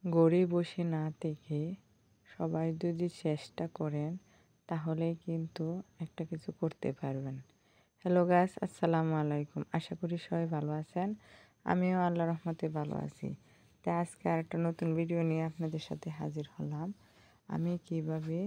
ঘরে বসে না থেকে সবাই যদি চেষ্টা করেন তাহলে কিন্তু একটা কিছু করতে পারবেন। হ্যালো গাইস, আসসালামু আলাইকুম। আশা করি সবাই ভালো আছেন। আমিও আল্লাহর রহমতে ভালো আছি। তাই আজকে আরেকটা নতুন ভিডিও নিয়ে আপনাদের সাথে হাজির হলাম। আমি কিভাবে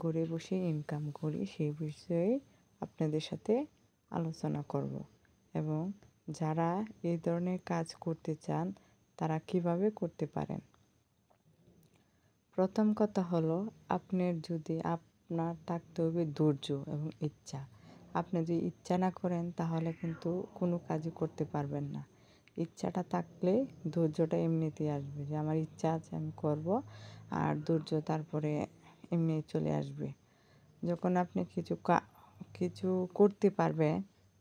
ঘরে বসে ইনকাম করি সেই বিষয়ে আপনাদের সাথে আলোচনা করব এবং যারা এই ধরনের কাজ করতে চান তারা কিভাবে করতে পারেন। প্রথম কথা হলো আপনার থাকতে হবে ধৈর্য এবং ইচ্ছা। আপনি যদি ইচ্ছা না করেন তাহলে কিন্তু কোনো কাজই করতে পারবেন না। ইচ্ছাটা থাকলে ধৈর্যটা এমনিতেই আসবে, যে আমার ইচ্ছা আছে আমি করব, আর ধৈর্য তারপরে এমনি চলে আসবে। যখন আপনি কিছু করতে পারবেন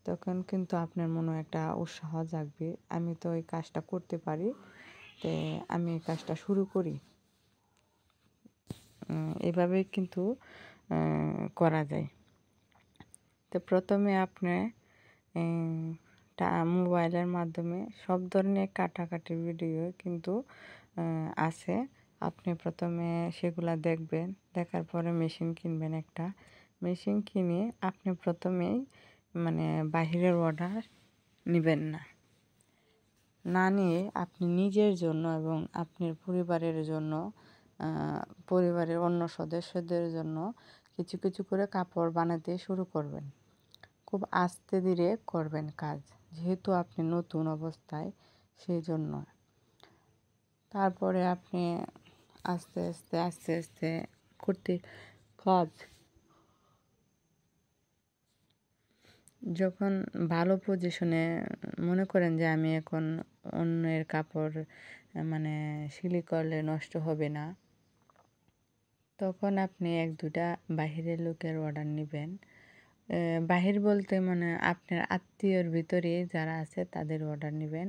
তখন কিন্তু আপনার মনে একটা উৎসাহ জাগবে, আমি তো এই কাজটা করতে পারি, তো আমি এই কাজটা শুরু করি। এভাবেই কিন্তু করা যায়। তো প্রথমে আপনি মোবাইলের মাধ্যমে সব ধরনের কাটাকাটির ভিডিও কিন্তু আছে। আপনি প্রথমে সেগুলা দেখবেন, দেখার পরে মেশিন কিনবেন একটা। মেশিন কিনে আপনি প্রথমেই বাহিরের অর্ডার নেবেন না, না নিয়ে আপনি নিজের জন্য এবং আপনার পরিবারের অন্য সদস্যদের জন্য কিছু কিছু করে কাপড় বানাতে শুরু করবেন। খুব আস্তে ধীরে করবেন কাজ, যেহেতু আপনি নতুন অবস্থায়, সেই জন্য। তারপরে আপনি আস্তে আস্তে আস্তে আস্তে করতে কাজ যখন ভালো পজিশনে মনে করেন যে আমি এখন অন্যের কাপড় সিলাই করলে নষ্ট হবে না, তখন আপনি এক দুটা বাহিরের লোকের অর্ডার নেবেন। বাহির বলতে আপনার আত্মীয়র ভিতরে যারা আছে তাদের অর্ডার নেবেন,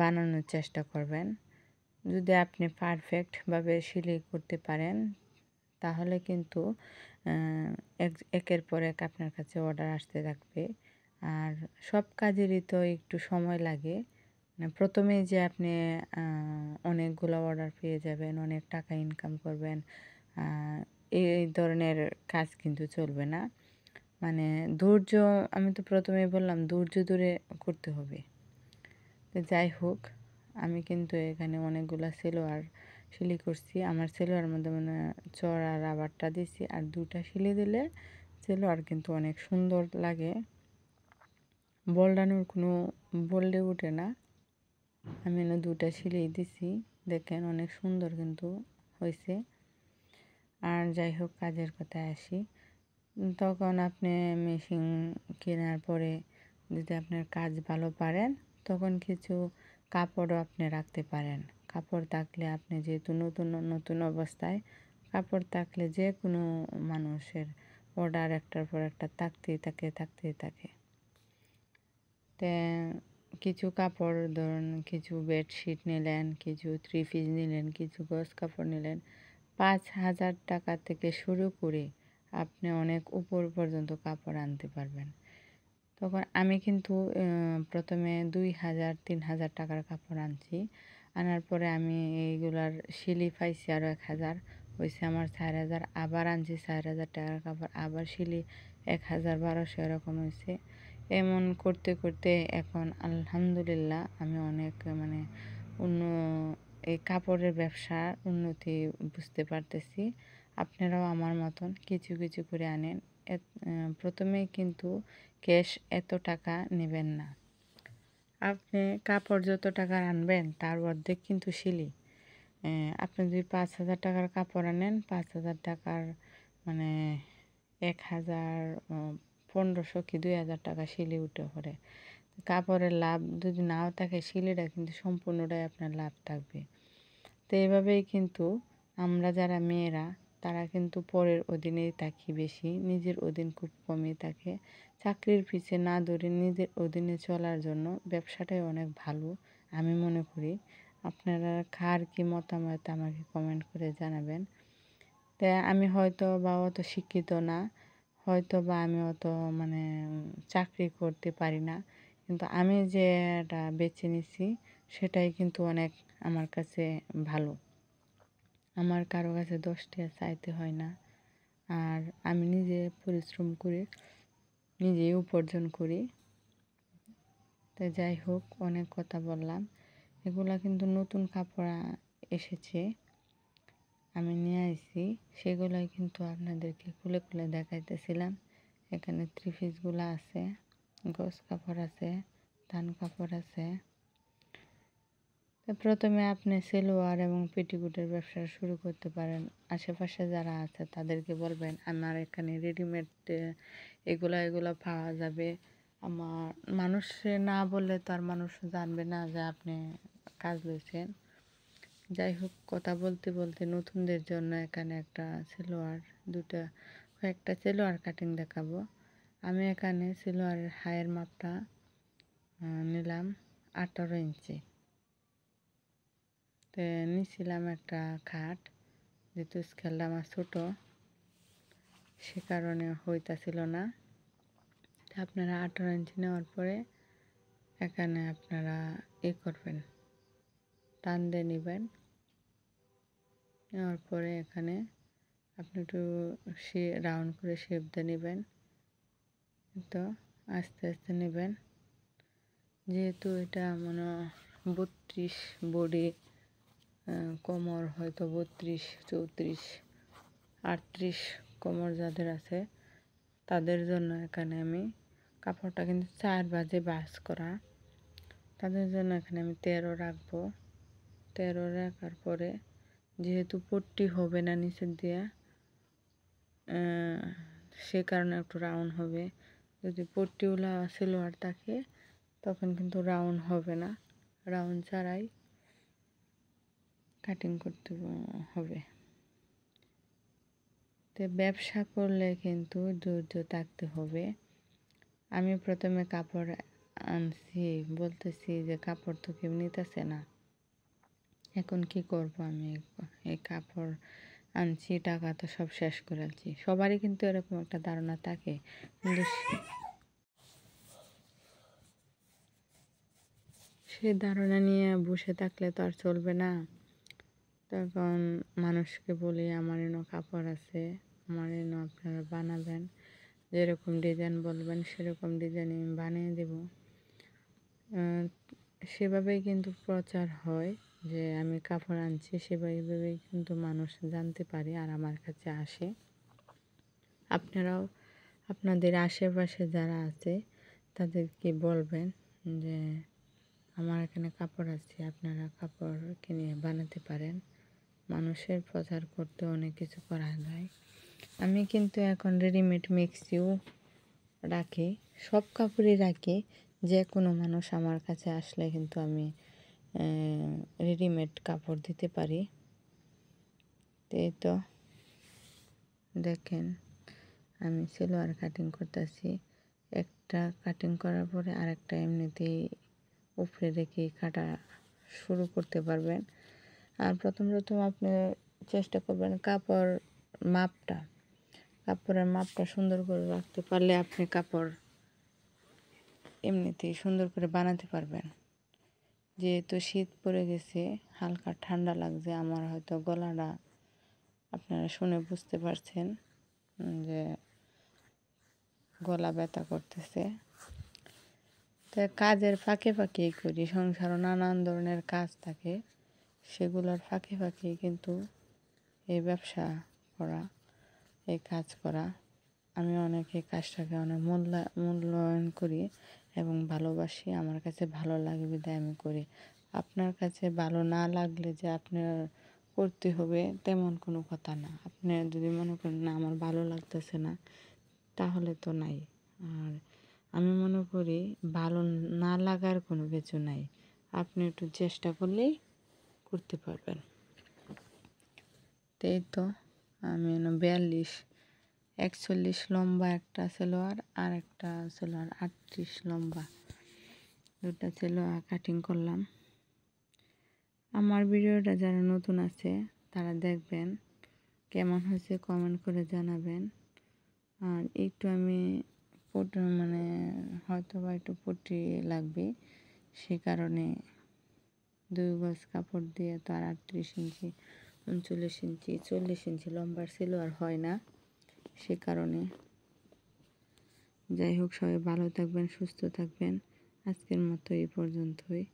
বানানোর চেষ্টা করবেন। যদি আপনি পারফেক্টভাবে সেলাই করতে পারেন তাহলে কিন্তু একের পর এক আপনার কাছে অর্ডার আসতে থাকবে। আর সব কাজেরই তো একটু সময় লাগে। প্রথমেই যে আপনি অনেকগুলো অর্ডার পেয়ে যাবেন, অনেক টাকা ইনকাম করবেন, এই ধরনের কাজ কিন্তু চলবে না। ধৈর্য, আমি তো প্রথমেই বললাম ধৈর্য ধরে করতে হবে। তো যাই হোক, আমি কিন্তু এখানে অনেকগুলো সেলোয়ার সেলাই করছি। আমার সেলোয়ার মধ্যে চড়া রাবারটা দিছি, আর দুটা সেলাই দিলে সেলোয়ার কিন্তু অনেক সুন্দর লাগে, বলডানোর কোনো বললে ওঠে না। আমি দুটা সেলাই দিছি, দেখেন অনেক সুন্দর কিন্তু হয়েছে। আর যাই হোক, কাজের কথায় আসি। তখন আপনি মেশিন কেনার পরে যদি আপনার কাজ ভালো পারেন তখন কিছু কাপড়ও আপনি রাখতে পারেন। কাপড় থাকলে আপনি যেহেতু নতুন নতুন অবস্থায়, কাপড় থাকলে যে কোনো মানুষের অর্ডার একটার পর একটা থাকতেই থাকে। তো কিছু কাপড় ধরুন, কিছু বেডশিট নিলেন, কিছু 3 পিস নিলেন, কিছু গজ কাপড় নিলেন, 5,000 টাকা থেকে শুরু করে আপনি অনেক উপর পর্যন্ত কাপড় আনতে পারবেন। তখন আমি কিন্তু প্রথমে 2,000-3,000 টাকার কাপড় আনছি। আনার পরে আমি এইগুলার সিলি পাইছি আরও 1,000, হয়েছে আমার 4,000। আবার আনছি 4,000 টাকার কাপড়, আবার সিলি 1,000-1,200 এরকম হয়েছে। এমন করতে করতে এখন আলহামদুলিল্লাহ আমি অনেক অন্য এই কাপড়ের ব্যবসার উন্নতি বুঝতে পারতেছি। আপনারাও আমার মতন কিছু কিছু করে আনেন। প্রথমেই কিন্তু ক্যাশ এত টাকা নেবেন না। আপনি কাপড় যত টাকার আনবেন তার অর্ধেক কিন্তু সিলি। আপনি যদি 5,000 টাকার কাপড় আনেন, 5,000 টাকার 1,000, 1,500 কি 2,000 টাকা সিলি উঠে পড়ে। কাপড়ের লাভ যদি নাও থাকে, সিলিটা কিন্তু সম্পূর্ণটাই আপনার লাভ থাকবে। তো এইভাবেই কিন্তু আমরা যারা মেয়েরা তারা কিন্তু পরের অধীনেই থাকি বেশি, নিজের অধীন খুব কমই থাকে। চাকরির পিছে না দৌড়ে নিজের অধীনে চলার জন্য ব্যবসাটাই অনেক ভালো আমি মনে করি। আপনারা কার কি মতামত আমাকে কমেন্ট করে জানাবেন। তাই আমি হয়তো বা অত শিক্ষিত না, হয়তো বা আমি অত চাকরি করতে পারি না, কিন্তু আমি যেটা বেছে নিছি সেটাই কিন্তু অনেক আমার কাছে ভালো। আমার কারো কাছে 10 টাকা চাইতে হয় না। আর আমি নিজে পরিশ্রম করে নিজেই উপার্জন করি। তো যাই হোক, অনেক কথা বললাম। এগুলা কিন্তু নতুন কাপড় এসেছে, আমি নিয়ে আইছি, সেগুলোই কিন্তু আপনাদেরকে খুলে খুলে দেখাইতেছিলাম। এখানে 3 পিসগুলো আছে, গজ কাপড় আছে, থান কাপড় আছে। তো প্রথমে আপনি সেলোয়ার এবং পেটিকোটের ব্যবসা শুরু করতে পারেন। আশেপাশে যারা আছে তাদেরকে বলবেন আমার এখানে রেডিমেড এগুলা পাওয়া যাবে। আমার মানুষে না বললে তো আর মানুষ জানবে না যে আপনি কাজ লইছেন। যাই হোক, কথা বলতে বলতে নতুনদের জন্য এখানে একটা সেলোয়ার কয়েকটা সেলোয়ার কাটিং দেখাবো। আমি এখানে সেলোয়ারের হায়ের মাপটা নিলাম 18 ইঞ্চি। তো নিয়েছিলাম একটা খাট, যেহেতু স্কেলটা আমার ছোটো সে কারণে হইতাছিল না। তো আপনারা 18 ইঞ্চি নেওয়ার পরে এখানে আপনারা করবেন, টান দিয়ে নেবেন। নেওয়ার পরে এখানে আপনি একটু রাউন্ড করে শেপ দিয়ে নেবেন। তো আস্তে আস্তে নেবেন, যেহেতু এটা মনে 32 বডি, কোমর হয়তো 32, 34, 38 কোমর যাদের আছে তাদের জন্য এখানে আমি কাপড়টা কিন্তু 4 ভাঁজে ভাঁজ করা, তাদের জন্য এখানে আমি 13 রাখবো। 13 রাখার পরে যেহেতু পট্টি হবে না নিচের দিয়ে, সে কারণে একটু রাউন্ড হবে। যদি পট্টিওয়ালা সেলোয়ার থাকে তখন কিন্তু রাউন্ড হবে না, রাউন্ড ছাড়াই কাটিং করতে হবে। তো ব্যবসা করলে কিন্তু ধৈর্য থাকতে হবে। আমি প্রথমে কাপড় আনছি, বলতেছি যে কাপড় তো কেউ নিতেছে না, এখন কি করব আমি? এই কাপড় আনছি, টাকা তো সব শেষ করে আনছি। সবারই কিন্তু এরকম একটা ধারণা থাকে, কিন্তু সে ধারণা নিয়ে বসে থাকলে তো আর চলবে না। তখন মানুষকে বলি আমার এনে কাপড় আছে, আমার এনে আপনারা বানাবেন, যেরকম ডিজাইন বলবেন সেরকম ডিজাইন আমি বানিয়ে দেব। সেভাবেই কিন্তু প্রচার হয় যে আমি কাপড় আনছি, সেভাবেই কিন্তু মানুষ জানতে পারে আর আমার কাছে আসে। আপনারাও আপনাদের আশেপাশে যারা আছে তাদেরকে বলবেন যে আমার এখানে কাপড় আছে, আপনারা কাপড় কিনে বানাতে পারেন। মানুষের প্রচার করতে অনেক কিছু করা যায়। আমি কিন্তু এখন রেডিমেড মিক্সিও রাখি, সব কাপড়ই রাখি। যে কোনো মানুষ আমার কাছে আসলে কিন্তু আমি রেডিমেড কাপড় দিতে পারি। এই তো দেখেন আমি সেলোয়ার কাটিং করতেছি, একটা কাটিং করার পরে আরেকটা এমনিতেই উপরে রেখে কাটা শুরু করতে পারবেন। আর প্রথম আপনি চেষ্টা করবেন কাপড়ের মাপটা সুন্দর করে রাখতে পারলে আপনি কাপড় এমনিতেই সুন্দর করে বানাতে পারবেন। যেহেতু শীত পড়ে গেছে, হালকা ঠান্ডা লাগছে, আমার হয়তো গলাটা আপনারা শুনে বুঝতে পারছেন যে গলা ব্যথা করতেছে। তো কাজের ফাঁকে ফাঁকেই করি, সংসারও নানান ধরনের কাজ থাকে, সেগুলোর ফাঁকে ফাঁকেই কিন্তু এই ব্যবসা করা, এই কাজ করা। আমি অনেক এই কাজটাকে অনেক মূল্যায়ন করি এবং ভালোবাসি। আমার কাছে ভালো লাগে বিধায় আমি করি। আপনার কাছে ভালো না লাগলে যে আপনার করতে হবে তেমন কোনো কথা না। আপনি যদি মনে করেন না আমার ভালো লাগতেছে না, তাহলে তো নাই। আর আমি মনে করি ভালো না লাগার কোনো কিছু নাই, আপনি একটু চেষ্টা করলেই করতে পারবেন। এই তো আমি 41 লম্বা একটা সেলোয়ার আর একটা সেলোয়ার 38 লম্বা, দুটা সেলোয়ার কাটিং করলাম। আমার ভিডিওটা যারা নতুন আছে তারা দেখবেন, কেমন হয়েছে কমেন্ট করে জানাবেন। আর একটু আমি মানে হয়তো বা একটু পটি লাগবে, সে কারণে 2 গজ কাপড় দিয়ে তো আর 38 ইঞ্চি 39 ইঞ্চি 40 ইঞ্চি লম্বার ছিল আর হয় না, সে কারণে। যাই হোক, সবাই ভালো থাকবেন, সুস্থ থাকবেন। আজকের মতো এই পর্যন্তই।